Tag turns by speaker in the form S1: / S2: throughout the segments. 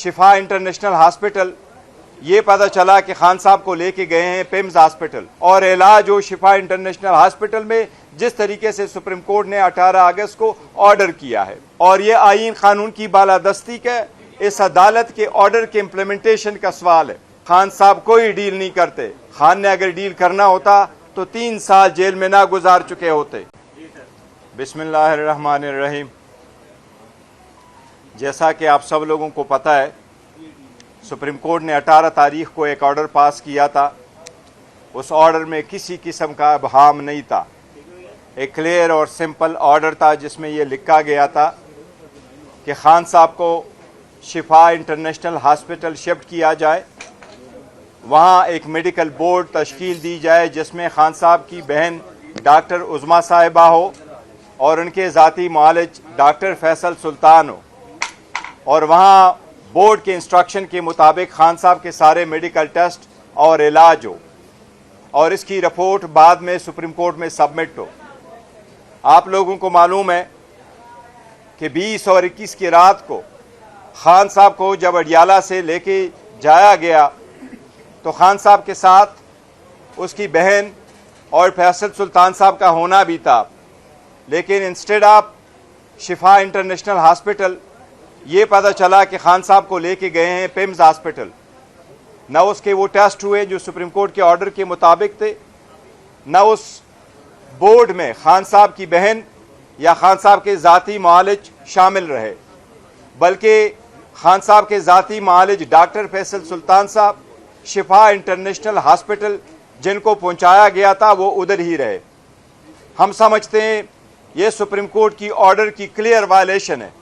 S1: शिफा international hospital, ये पता चला कि खान साहब को लेके गए हैं पिम्स हॉस्पिटल, और इलाज हो शिफा इंटरनेशनल हॉस्पिटल में जिस तरीके से सुप्रीम कोर्ट ने 18 अगस्त को ऑर्डर किया है, और ये आईन कानून की बालादस्ती का, इस अदालत के ऑर्डर के इम्प्लीमेंटेशन का सवाल है। खान साहब कोई डील नहीं करते। खान ने अगर डील करना होता तो 3 साल जेल में ना गुजार चुके होते। बिस्मिल्लाहिर्रहमानिर्रहीम। जैसा कि आप सब लोगों को पता है, सुप्रीम कोर्ट ने 18 तारीख को एक ऑर्डर पास किया था। उस ऑर्डर में किसी किस्म का अबहाम नहीं था। एक क्लियर और सिंपल ऑर्डर था जिसमें यह लिखा गया था कि खान साहब को शिफा इंटरनेशनल हॉस्पिटल शिफ्ट किया जाए, वहाँ एक मेडिकल बोर्ड तश्कील दी जाए जिसमें खान साहब की बहन डॉक्टर उज़मा साहिबा हो और उनके ज़ाती मुआलिज डॉक्टर फैसल सुल्तान हो, और वहाँ बोर्ड के इंस्ट्रक्शन के मुताबिक खान साहब के सारे मेडिकल टेस्ट और इलाज हो, और इसकी रिपोर्ट बाद में सुप्रीम कोर्ट में सबमिट हो। आप लोगों को मालूम है कि 20 और 21 की रात को खान साहब को जब अडियाला से लेके जाया गया तो खान साहब के साथ उसकी बहन और फैसल सुल्तान साहब का होना भी था, लेकिन instead of Shifa international hospital ये पता चला कि खान साहब को लेके गए हैं पिम्स हॉस्पिटल। न उसके वो टेस्ट हुए जो सुप्रीम कोर्ट के ऑर्डर के मुताबिक थे, न उस बोर्ड में खान साहब की बहन या खान साहब के ज़ाती मुआलिज शामिल रहे, बल्कि खान साहब के ज़ाती मुआलिज डॉक्टर फैसल सुल्तान साहब शिफा इंटरनेशनल हॉस्पिटल जिनको पहुंचाया गया था वो उधर ही रहे। हम समझते हैं ये सुप्रीम कोर्ट की ऑर्डर की क्लियर वायलेशन है।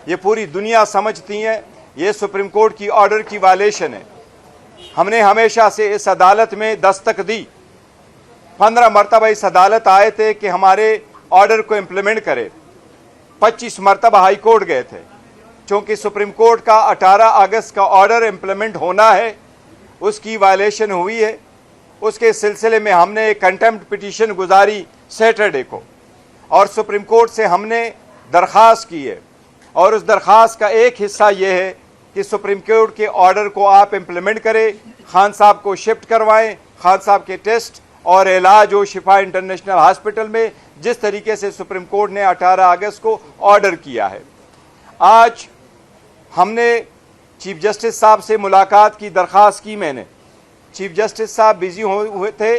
S1: ये पूरी दुनिया समझती है ये सुप्रीम कोर्ट की ऑर्डर की वायलेशन है। हमने हमेशा से इस अदालत में दस्तक दी। 15 मरतबा इस अदालत आए थे कि हमारे ऑर्डर को इम्प्लीमेंट करे। 25 मरतबा हाई कोर्ट गए थे। चूँकि सुप्रीम कोर्ट का 18 अगस्त का ऑर्डर इम्प्लीमेंट होना है, उसकी वायलेशन हुई है। उसके सिलसिले में हमने एक कंटेम्प्ट पिटीशन गुजारी सैटरडे को, और सुप्रीम कोर्ट से हमने दरख्वास्त की है, और उस दरख्वास्त का एक हिस्सा ये है कि सुप्रीम कोर्ट के ऑर्डर को आप इम्प्लीमेंट करें, खान साहब को शिफ्ट करवाएं, खान साहब के टेस्ट और इलाज हो शिफा इंटरनेशनल हॉस्पिटल में जिस तरीके से सुप्रीम कोर्ट ने 18 अगस्त को ऑर्डर किया है। आज हमने चीफ जस्टिस साहब से मुलाकात की दरख्वास्त की। मैंने चीफ जस्टिस साहब बिजी हुए थे,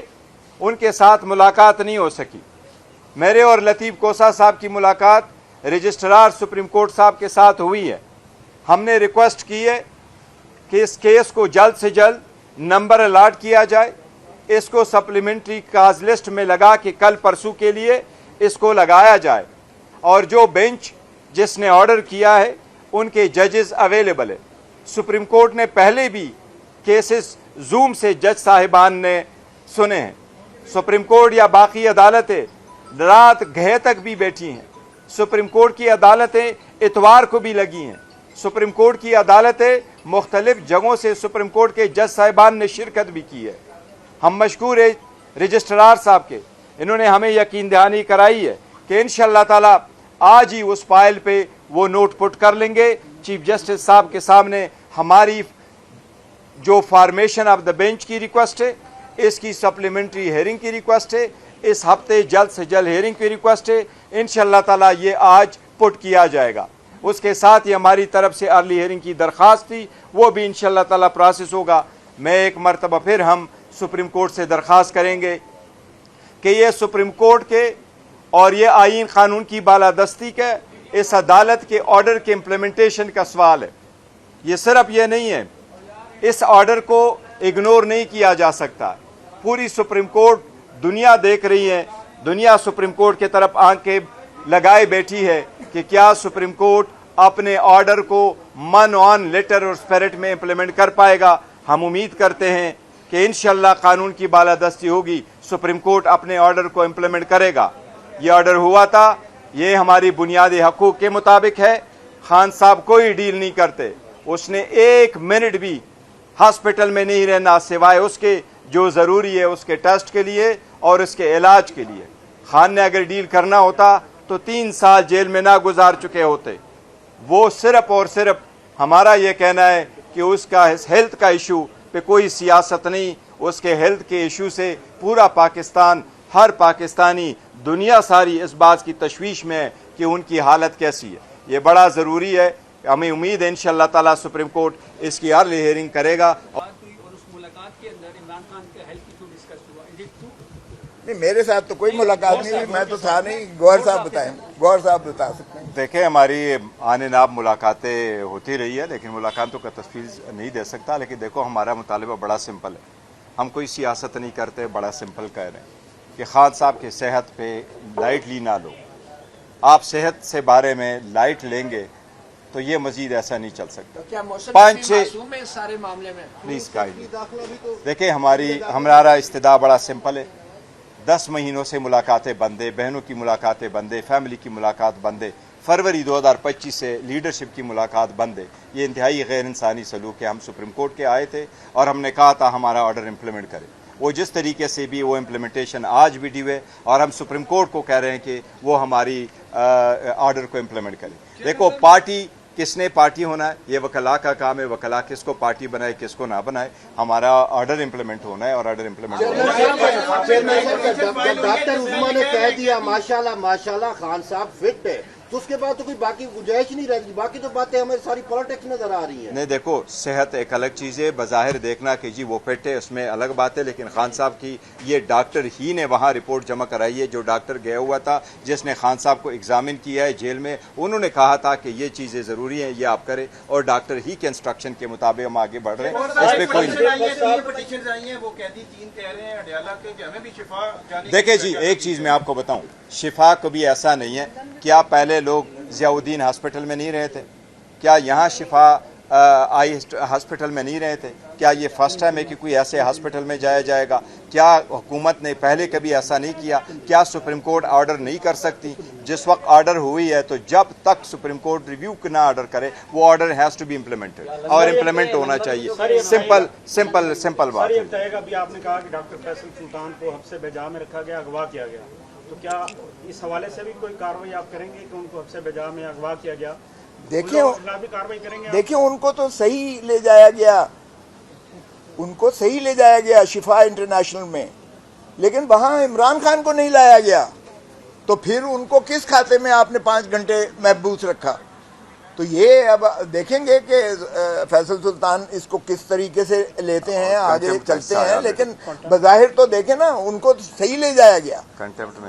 S1: उनके साथ मुलाकात नहीं हो सकी। मेरे और लतीफ़ कोसा साहब की मुलाकात रजिस्ट्रार सुप्रीम कोर्ट साहब के साथ हुई है। हमने रिक्वेस्ट की है कि इस केस को जल्द से जल्द नंबर अलाट किया जाए, इसको सप्लीमेंट्री काज लिस्ट में लगा के कल परसों के लिए इसको लगाया जाए, और जो बेंच जिसने ऑर्डर किया है उनके जजेस अवेलेबल है। सुप्रीम कोर्ट ने पहले भी केसेस जूम से जज साहिबान ने सुने हैं। सुप्रीम कोर्ट या बाकी अदालतें रात गए तक भी बैठी हैं। सुप्रीम कोर्ट की अदालतें इतवार को भी लगी हैं। सुप्रीम कोर्ट की अदालतें मुख्तलिफ जगहों से सुप्रीम कोर्ट के जज साहिबान ने शिरकत भी की है। हम मशकूर है रजिस्ट्रार साहब के, इन्होंने हमें यकीन दहानी कराई है कि इंशाअल्लाह ताला आज ही उस फाइल पे वो नोट पुट कर लेंगे। चीफ जस्टिस साहब के सामने हमारी जो फॉर्मेशन ऑफ द बेंच की रिक्वेस्ट है, इसकी सप्लीमेंट्री हेयरिंग की रिक्वेस्ट है, इस हफ्ते जल्द से जल्द हेयरिंग की रिक्वेस्ट है। इंशाअल्लाह ताला ये आज पुट किया जाएगा। उसके साथ ही हमारी तरफ से अर्ली हेयरिंग की दरख्वास्त थी, वो भी इंशाअल्लाह ताला प्रोसेस होगा। मैं एक मरतबा फिर हम सुप्रीम कोर्ट से दरख्वास्त करेंगे कि ये सुप्रीम कोर्ट के और ये आईन कानून की बालादस्ती के, इस अदालत के ऑर्डर के इम्प्लीमेंटेशन का सवाल है। ये सिर्फ ये नहीं है, इस ऑर्डर को इग्नोर नहीं किया जा सकता। पूरी सुप्रीम कोर्ट दुनिया देख रही है, दुनिया सुप्रीम कोर्ट की तरफ आंखें लगाए बैठी है कि क्या सुप्रीम कोर्ट अपने ऑर्डर को मन ऑन लेटर और स्पिरिट में इम्प्लीमेंट कर पाएगा। हम उम्मीद करते हैं कि इंशाअल्लाह कानून की बालादस्ती होगी, सुप्रीम कोर्ट अपने ऑर्डर को इम्प्लीमेंट करेगा। ये ऑर्डर हुआ था, ये हमारी बुनियादी हकूक़ के मुताबिक है। खान साहब कोई डील नहीं करते। उसने 1 मिनट भी हॉस्पिटल में नहीं रहना सिवाय उसके जो ज़रूरी है उसके टेस्ट के लिए और उसके इलाज के लिए। खान ने अगर डील करना होता तो 3 साल जेल में ना गुजार चुके होते। वो सिर्फ और सिर्फ ہمارا یہ کہنا ہے کہ اس کا ہیلتھ کا ایشو پہ کوئی سیاست نہیں، اس کے ہیلتھ کے ایشو سے پورا پاکستان، ہر پاکستانی، دنیا ساری اس بات کی تشویش میں ہے کہ ان کی حالت کیسی ہے۔ یہ بڑا ضروری ہے، ہمیں امید ہے انشاءاللہ تعالیٰ سپریم کورٹ اس کی ارلی ہیئرنگ کرے گا۔
S2: اور اس ملاقات کے اندر عمران خان کے ہیلتھ ایشو ڈسکس ہوا،
S3: نہیں میرے ساتھ تو کوئی ملاقات نہیں ہوئی، میں تو تھا نہیں، گوہر صاحب بتائیں، گوہر صاحب بتا سکتے ہیں۔
S1: دیکھیں ہماری آنے ناب ملاقاتیں ہوتی رہی ہے، لیکن ملاقاتوں کا تفصیل نہیں دے سکتا، لیکن دیکھو ہمارا مطالبہ بڑا سمپل ہے، ہم کوئی سیاست نہیں کرتے، بڑا سمپل کہہ رہے ہیں کہ خان صاحب کی صحت پہ لائٹلی نہ لو۔ آپ صحت سے بارے میں لائٹ لیں گے تو یہ مزید ایسا نہیں چل سکتا۔
S2: کیا موسم
S1: پانچ چھ
S2: معصوم ہے اس سارے معاملے میں؟
S1: پلیز دیکھیں ہمارا استدعا بڑا سمپل ہے، 10 مہینوں سے ملاقاتیں بندے، بہنوں کی ملاقاتیں بندے، فیملی کی ملاقات بندے، فروری 2025 سے لیڈرشپ کی ملاقات بندے۔ یہ انتہائی غیر انسانی سلوک ہے۔ ہم سپریم کورٹ کے آئے تھے اور ہم نے کہا تھا ہمارا آرڈر امپلیمنٹ کرے، وہ جس طریقے سے بھی وہ امپلیمنٹیشن آج بھی ڈیو ہے، اور ہم سپریم کورٹ کو کہہ رہے ہیں کہ وہ ہماری آرڈر کو امپلیمنٹ کرے۔ دیکھو پارٹی کس نے پارٹی ہونا ہے، یہ وکلاء کا کام ہے، وکلاء کس کو پارٹی بنائے کس کو نہ بنائے، ہمارا آرڈر امپلیمنٹ ہونا ہے اور آرڈر امپلیمنٹ ہونا ہے۔
S4: ڈاکٹر عثمان نے کہہ دیا ماشاءاللہ ماشاءاللہ خان صاحب فٹ ہے، تو اس کے بعد تو کوئی باقی گنجائش نہیں رہتی، باقی تو باتیں ہمیں ساری پالیٹکس نظر آ رہی ہیں۔
S1: نہیں دیکھو صحت ایک الگ چیز ہے، بظاہر دیکھنا کہ جی وہ فٹ ہے اس میں الگ بات ہے، لیکن خان صاحب کی یہ ڈاکٹر ہی نے وہاں رپورٹ جمع کرائی ہے، جو ڈاکٹر گیا ہوا تھا جس نے خان صاحب کو ایگزامن کیا ہے جیل میں، انہوں نے کہا تھا کہ یہ چیزیں ضروری ہیں، یہ آپ کریں، اور ڈاکٹر ہی کے انسٹرکشن کے مطابق ہم آگے بڑھ رہے ہیں، اس پہ کوئی نہیں۔ دیکھیں جی ایک چیز میں آپ کو بتاؤں، شفا کبھی ایسا نہیں ہے، کیا پہلے لوگ ضیاء الدین ہاسپٹل میں نہیں رہے تھے؟ کیا یہاں شفا آئی ہاسپٹل میں نہیں رہے تھے؟ کیا یہ فرسٹ ٹائم ہے کہ کوئی ایسے ہاسپٹل میں جایا جائے گا؟ کیا حکومت نے پہلے کبھی ایسا نہیں کیا؟ کیا سپریم کورٹ آرڈر نہیں کر سکتی؟ جس وقت آرڈر ہوئی ہے تو جب تک سپریم کورٹ ریویو نہ آرڈر کرے وہ order has to be implemented, اور امپلیمنٹ ہونا چاہیے۔ سمپل بات ہے۔
S5: ابھی آپ نے کہا کہ ڈاکٹر فیصل سلطان کو حبس بجا میں رکھا گیا، اغوا کیا گیا، تو کیا اس حوالے سے بھی کوئی کارروائی آپ کریں گے کہ ان کو حبس بجا میں اغوا کیا گیا؟
S3: دیکھیں ان کو تو صحیح لے جایا گیا، ان کو صحیح لے جایا گیا شفا انٹرنیشنل میں، لیکن وہاں عمران خان کو نہیں لایا گیا، تو پھر ان کو کس کھاتے میں آپ نے 5 گھنٹے محبوس رکھا؟ تو یہ اب دیکھیں گے کہ فیصل سلطان اس کو کس طریقے سے لیتے ہیں، آگے چلتے ہیں، لیکن بظاہر تو دیکھیں نا ان کو صحیح لے جایا گیا،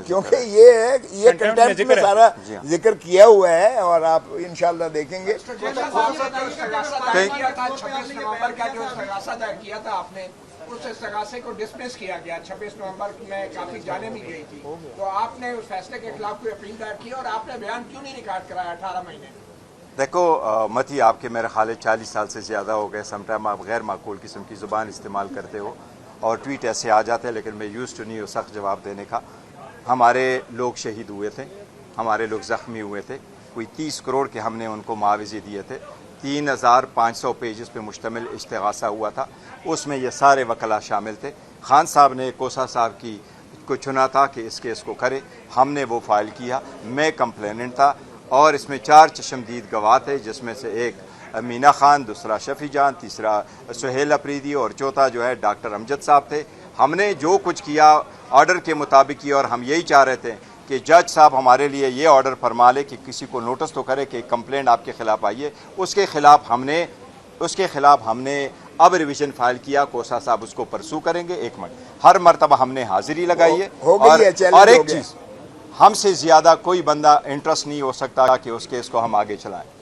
S3: کیونکہ یہ کنٹیمپٹ میں سارا ذکر کیا ہوا ہے، اور آپ انشاءاللہ دیکھیں گے۔
S2: 26 نومبر کا جو استغاثہ دائر کیا تھا آپ نے، اس استغاثے کو ڈسمس کیا گیا، 26 نومبر میں کافی جانیں بھی گئی تھی، تو آپ نے اس فیصلے کے خلاف کوئی اپیل دائر کی اور آپ نے بیان کیوں نہیں ریکارڈ کرایا 18 مہینے؟
S1: دیکھو متی آپ کے میرے خیال 40 سال سے زیادہ ہو گئے، سم ٹائم آپ غیر معقول قسم کی زبان استعمال کرتے ہو اور ٹویٹ ایسے آ جاتے ہیں، لیکن میں یوز ٹو نہیں ہوں سخت جواب دینے کا۔ ہمارے لوگ شہید ہوئے تھے، ہمارے لوگ زخمی ہوئے تھے، کوئی 30 کروڑ کے ہم نے ان کو معاوضے دیے تھے، 3500 پیجز پہ مشتمل استغاثہ ہوا تھا، اس میں یہ سارے وکلاء شامل تھے۔ خان صاحب نے کوسا صاحب کی کو چنا تھا کہ اس کیس کو کرے، ہم نے وہ فائل کیا، میں کمپلیننٹ تھا، اور اس میں 4 چشمدید گواہ تھے، جس میں سے ایک مینا خان، دوسرا شفیع جان، تیسرا سہیل اپریدی، اور چوتھا جو ہے ڈاکٹر امجد صاحب تھے۔ ہم نے جو کچھ کیا آرڈر کے مطابق کیا، اور ہم یہی چاہ رہے تھے کہ جج صاحب ہمارے لیے یہ آرڈر فرما لے کہ کسی کو نوٹس تو کرے کہ کمپلینٹ آپ کے خلاف آئی ہے، اس کے خلاف ہم نے اب ریویژن فائل کیا، کوسا صاحب اس کو پرسو کریں گے۔ ایک منٹ، ہر مرتبہ ہم نے حاضری لگائی ہے، اور ایک چیز، ہم سے زیادہ کوئی بندہ انٹرسٹ نہیں ہو سکتا کہ اس کیس کو ہم آگے چلائیں۔